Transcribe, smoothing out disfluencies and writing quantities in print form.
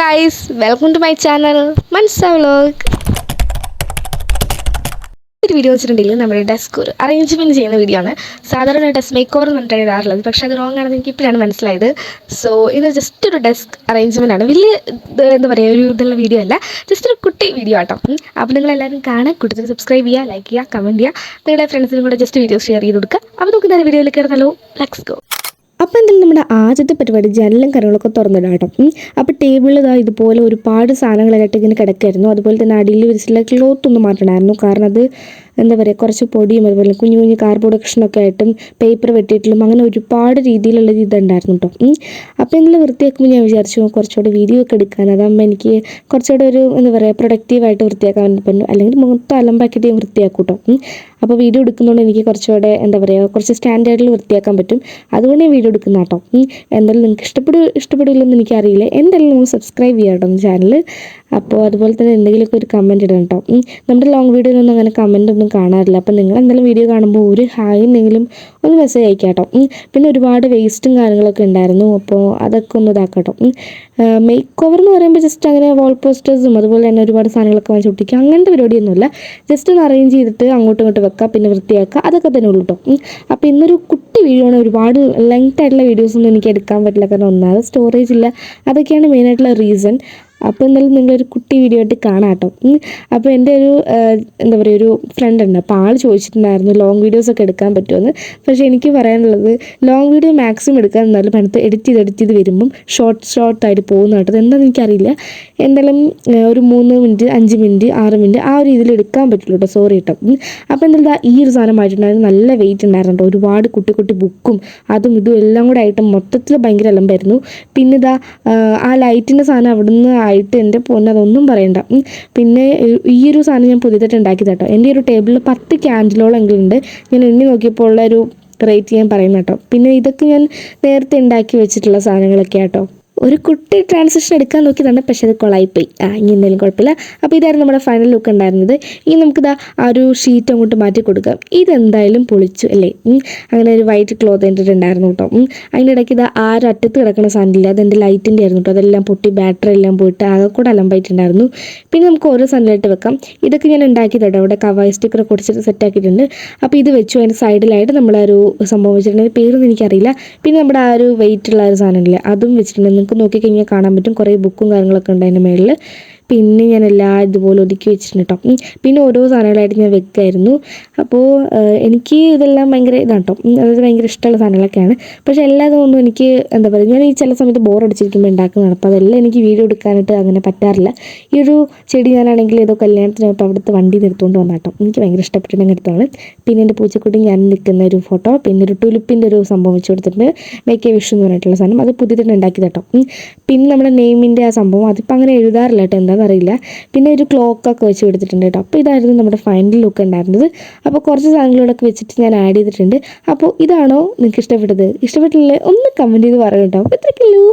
guys, welcome to my channel Mansa Vlog. ഈ video വെച്ചിട്ടുണ്ടെങ്കിൽ നമ്മുടെ ഡെസ്ക് ഒരു അറേഞ്ച്മെൻറ്റ് ചെയ്യുന്ന വീഡിയോ ആണ്. സാധാരണ ഡെസ്ക് മേക്ക് ഓവർ എന്ന് പറഞ്ഞിട്ട് എഴുതാറുള്ളത്, പക്ഷേ അത് റോങ് ആണെന്ന് എനിക്ക് ഇപ്പോഴാണ് മനസ്സിലായത്. സോ ഇത് ജസ്റ്റ് ഒരു ഡെസ്ക് അറേഞ്ച്മെൻ്റ് ആണ്, വലിയ എന്താ പറയുക, ഒരു ഇതുള്ള വീഡിയോ അല്ല, ജസ്റ്റ് ഒരു കുട്ടി വീഡിയോ ആട്ടോ. അപ്പോൾ നിങ്ങളെല്ലാവരും കാണാൻ കൂടുതൽ സബ്സ്ക്രൈബ് ചെയ്യുക, ലൈക്ക് ചെയ്യുക, കമൻറ്റ് ചെയ്യുക, നിങ്ങളുടെ ഫ്രണ്ട്സിനും കൂടെ ജസ്റ്റ് വീഡിയോ ഷെയർ ചെയ്ത് കൊടുക്കുക. അപ്പോൾ നമുക്ക് ഇന്നത്തെ വീഡിയോയിലേക്ക് കയറുന്നല്ലോ. Let's go. അപ്പോൾ എന്തായാലും നമ്മുടെ ആദ്യത്തെ പരിപാടി ജനലും കരകളൊക്കെ തുറന്നിടാം കേട്ടോ. അപ്പോൾ ടേബിളിൽ ഇതുപോലെ ഒരുപാട് സാധനങ്ങളായിട്ട് ഇങ്ങനെ കിടക്കായിരുന്നു. അതുപോലെ തന്നെ അടിയിൽ വിരിച്ചിട്ടുള്ള ക്ലോത്ത് ഒന്ന് മാറ്റണമായിരുന്നു, കാരണം അത് എന്താ പറയുക, കുറച്ച് പൊടിയും അതുപോലെ കുഞ്ഞു കുഞ്ഞു കാർഡ്ബോർഡ് കഷ്ണമൊക്കെ ആയിട്ടും പേപ്പർ വെട്ടിയിട്ടും അങ്ങനെ ഒരുപാട് രീതിയിലുള്ള ഇതുണ്ടായിരുന്നു കേട്ടോ. അപ്പോൾ എന്തെങ്കിലും വൃത്തിയാക്കുമ്പോൾ ഞാൻ വിചാരിച്ചു കുറച്ചുകൂടെ വീഡിയോ ഒക്കെ എടുക്കാൻ, അതാകുമ്പോൾ എനിക്ക് കുറച്ചുകൂടെ ഒരു എന്താ പറയുക പ്രൊഡക്റ്റീവായിട്ട് വൃത്തിയാക്കാൻ പറ്റും. അല്ലെങ്കിൽ മൊത്തം അലമ്പാക്കിയിട്ട് ഞാൻ വൃത്തിയാക്കും കേട്ടോ. അപ്പോൾ വീഡിയോ എടുക്കുന്നതുകൊണ്ട് എനിക്ക് കുറച്ചുകൂടെ എന്താ പറയുക, കുറച്ച് സ്റ്റാൻഡേർഡിൽ വൃത്തിയാക്കാൻ പറ്റും. അതുകൊണ്ട് ഞാൻ വീഡിയോ എടുക്കുന്ന കേട്ടോ. എന്തായാലും നിങ്ങൾക്ക് ഇഷ്ടപ്പെടില്ലെന്ന് എനിക്കറിയില്ല. എന്തായാലും നിങ്ങൾ സബ്സ്ക്രൈബ് ചെയ്യാം കേട്ടോ ചാനൽ. അപ്പോൾ അതുപോലെ തന്നെ എന്തെങ്കിലുമൊക്കെ ഒരു കമൻറ്റ് ഇടണം കേട്ടോ. നമ്മുടെ ലോങ് വീഡിയോയിലൊന്നും അങ്ങനെ കമൻ്റ് ഒന്നും കാണാറില്ല. അപ്പോൾ നിങ്ങൾ എന്തെങ്കിലും വീഡിയോ കാണുമ്പോൾ ഒരു ഹായ് എന്തെങ്കിലും ഒന്ന് മെസ്സേജ് അയക്കാം കേട്ടോ. പിന്നെ ഒരുപാട് വേസ്റ്റും കാര്യങ്ങളൊക്കെ ഉണ്ടായിരുന്നു, അപ്പോൾ അതൊക്കെ ഒന്ന് ഇതാക്കാം കേട്ടോ. മേക്ക് ഓവർ എന്ന് പറയുമ്പോൾ ജസ്റ്റ് അങ്ങനെ വാൾ പോസ്റ്റേഴ്സും അതുപോലെ തന്നെ ഒരുപാട് സാധനങ്ങളൊക്കെ വാങ്ങിച്ച് ഒട്ടിക്കുക, അങ്ങനത്തെ പരിപാടിയൊന്നുമില്ല. ജസ്റ്റ് ഒന്ന് അറേഞ്ച് ചെയ്തിട്ട് അങ്ങോട്ടും ഇങ്ങോട്ട് വെക്കുക, പിന്നെ വൃത്തിയാക്കുക, അതൊക്കെ തന്നെ ഉള്ളൂ കേട്ടോ. അപ്പോൾ ഇന്നൊരു കുട്ടി വീഡിയോ ആണ്, ഒരുപാട് ലെങ്ത് ആയിട്ടുള്ള വീഡിയോസൊന്നും എനിക്ക് എടുക്കാൻ പറ്റില്ല, കാരണം ഒന്നാമത് സ്റ്റോറേജ് ഇല്ല, അതൊക്കെയാണ് മെയിനായിട്ടുള്ള റീസൺ. അപ്പോൾ എന്തായാലും നിങ്ങളൊരു കുട്ടി വീഡിയോ ആയിട്ട് കാണാം കേട്ടോ. അപ്പോൾ എൻ്റെ ഒരു എന്താ പറയുക, ഒരു ഫ്രണ്ട് ഉണ്ട്, അപ്പോൾ ആൾ ചോദിച്ചിട്ടുണ്ടായിരുന്നു ലോങ് വീഡിയോസൊക്കെ എടുക്കാൻ പറ്റുമെന്ന്. പക്ഷേ എനിക്ക് പറയാനുള്ളത്, ലോങ് വീഡിയോ മാക്സിമം എടുക്കാൻ എന്നാലും പണത്ത് എഡിറ്റ് ചെയ്ത് വരുമ്പം ഷോർട്ടായിട്ട് പോകുന്ന കേട്ടോ. എന്താണെന്ന് എനിക്കറിയില്ല. എന്തായാലും ഒരു 3 മിനിറ്റ് 5 മിനിറ്റ് 6 മിനിറ്റ് ആ ഒരു രീതിയിൽ എടുക്കാൻ പറ്റുള്ളൂ കേട്ടോ. സോറി കേട്ടോ. അപ്പോൾ എന്തായാലും ഈ ഒരു സാധനം ആയിട്ടുണ്ടായിരുന്നു, നല്ല വെയിറ്റ് ഉണ്ടായിരുന്നു കേട്ടോ. ഒരുപാട് കുട്ടി ബുക്കും അതും ഇതും എല്ലാം കൂടെ ആയിട്ട് മൊത്തത്തിൽ ഭയങ്കര അലമ്പായിരുന്നു. പിന്നെ ആ ലൈറ്റിൻ്റെ സാധനം അവിടുന്ന് ആയിട്ട് എൻ്റെ പൊന്നെ അതൊന്നും പറയണ്ട. പിന്നെ ഈ ഒരു സാധനം ഞാൻ പുതിയതായിട്ട് ഉണ്ടാക്കിയത് കേട്ടോ. എൻ്റെ ഒരു ടേബിളിൽ 10 ക്യാൻഡിലോളം എങ്കിലും ഉണ്ട്. ഞാൻ എണ്ണി നോക്കിയപ്പോൾ ഉള്ള ഒരു റേറ്റ് ഞാൻ പറയുന്നത് കേട്ടോ. പിന്നെ ഇതൊക്കെ ഞാൻ നേരത്തെ ഉണ്ടാക്കി വെച്ചിട്ടുള്ള സാധനങ്ങളൊക്കെ കേട്ടോ. ഒരു കുട്ടി ട്രാൻസിഷൻ എടുക്കാൻ നോക്കിയതാണ്, പക്ഷേ അത് കൊളായിപ്പോയി. ഇനി എന്തെങ്കിലും കുഴപ്പമില്ല. അപ്പോൾ ഇതായിരുന്നു നമ്മുടെ ഫൈനൽ ലുക്ക് ഉണ്ടായിരുന്നത്. ഇനി നമുക്കിതാ ആ ഒരു ഷീറ്റ് അങ്ങോട്ട് മാറ്റി കൊടുക്കാം. ഇതെന്തായാലും പൊളിച്ചു അല്ലേ. അങ്ങനെ ഒരു വൈറ്റ് ക്ലോത്ത് ഇട്ടിട്ടുണ്ടായിരുന്നു കേട്ടോ. അതിൻ്റെ ഇടയ്ക്ക് ഇതാ ആ ഒരു അറ്റത്ത് കിടക്കുന്ന സാധനമില്ല, അതെൻ്റെ ലൈറ്റിൻ്റെ ആയിരുന്നു കേട്ടോ. അതെല്ലാം പൊട്ടി ബാറ്ററി എല്ലാം പോയിട്ട് ആകെ കൂടെ അലമ്പായിട്ടുണ്ടായിരുന്നു. പിന്നെ നമുക്ക് ഓരോ സാധനമായിട്ട് വെക്കാം. ഇതൊക്കെ ഞാൻ ഉണ്ടാക്കിയത് കേട്ടോ. അവിടെ കവായി സ്റ്റിക്കർ കൊടുത്തിട്ട് സെറ്റാക്കിയിട്ടുണ്ട്. അപ്പോൾ ഇത് വെച്ചു. അതിൻ്റെ സൈഡിലായിട്ട് നമ്മളൊരു സംഭവം വെച്ചിട്ടുണ്ട്, പേരൊന്നും എനിക്കറിയില്ല. പിന്നെ നമ്മുടെ ആ ഒരു വെയിറ്റുള്ള ഒരു സാധനമില്ല, അതും വെച്ചിട്ടുണ്ട്. നിങ്ങൾക്ക് നോക്കിക്കഴിഞ്ഞാൽ കാണാൻ പറ്റും, കുറേ ബുക്കും കാര്യങ്ങളൊക്കെ ഉണ്ട് അതിൻ്റെ മേളിൽ. പിന്നെ ഞാൻ എല്ലാം ഇതുപോലെ ഒതുക്കി വെച്ചിട്ടുണ്ട് കേട്ടോ. പിന്നെ ഓരോ സാധനങ്ങളായിട്ട് ഞാൻ വെക്കുമായിരുന്നു. അപ്പോൾ എനിക്ക് ഇതെല്ലാം ഭയങ്കര ഇതാണ് കേട്ടോ, അതായത് ഭയങ്കര ഇഷ്ടമുള്ള സാധനങ്ങളൊക്കെയാണ്. പക്ഷേ എല്ലാതൊന്നും എനിക്ക് എന്താ പറയുക, ഞാൻ ഈ ചില സമയത്ത് ബോറടിച്ചിരിക്കുമ്പോൾ ഉണ്ടാക്കുന്നതാണ്. അപ്പോൾ അതെല്ലാം എനിക്ക് വീഡിയോ എടുക്കാനായിട്ട് അങ്ങനെ പറ്റാറില്ല. ഈ ഒരു ചെടി ഞാനാണെങ്കിൽ ഏതോ കല്യാണത്തിന് ഇപ്പോൾ അവിടുത്തെ വണ്ടി നിർത്തുകൊണ്ട് വന്ന കേട്ടോ. എനിക്ക് ഭയങ്കര ഇഷ്ടപ്പെട്ടിട്ടുണ്ടെങ്കിൽ എടുത്താണ്. പിന്നെ എൻ്റെ പൂച്ചക്കുട്ടി ഞാൻ നിൽക്കുന്ന ഒരു ഫോട്ടോ, പിന്നെ ഒരു ടുലിപ്പിൻ്റെ ഒരു സംഭവം വെച്ച് കൊടുത്തിട്ടുണ്ട്, മേക്ക് എ വിഷ് എന്ന് പറഞ്ഞിട്ടുള്ള സാധനം, അത് പുതിയതായിട്ട് ഉണ്ടാക്കിയത് കേട്ടോ. പിന്നെ നമ്മുടെ നെയിമിൻ്റെ ആ സംഭവം അതിപ്പോൾ അങ്ങനെ എഴുതാറില്ല കേട്ടോ, എന്താണെന്നറിയില്ല. പിന്നെ ഒരു ക്ലോക്കൊക്കെ വെച്ച് കൊടുത്തിട്ടുണ്ട് കേട്ടോ. അപ്പോൾ ഇതായിരുന്നു നമ്മുടെ ഫൈനൽ ലുക്ക് ഉണ്ടായിരുന്നത്. അപ്പോൾ കുറച്ച് സാധനങ്ങളോടൊക്കെ വെച്ചിട്ട് ഞാൻ ആഡ് ചെയ്തിട്ടുണ്ട്. അപ്പോൾ ഇതാണോ നിങ്ങൾക്ക് ഇഷ്ടപ്പെട്ടത്? ഇഷ്ടപ്പെട്ടില്ലേ ഒന്ന് കമൻറ്റ് ചെയ്ത് പറയൂ കേട്ടോ. അപ്പോൾ ഇത്രയ്ക്കുള്ളൂ.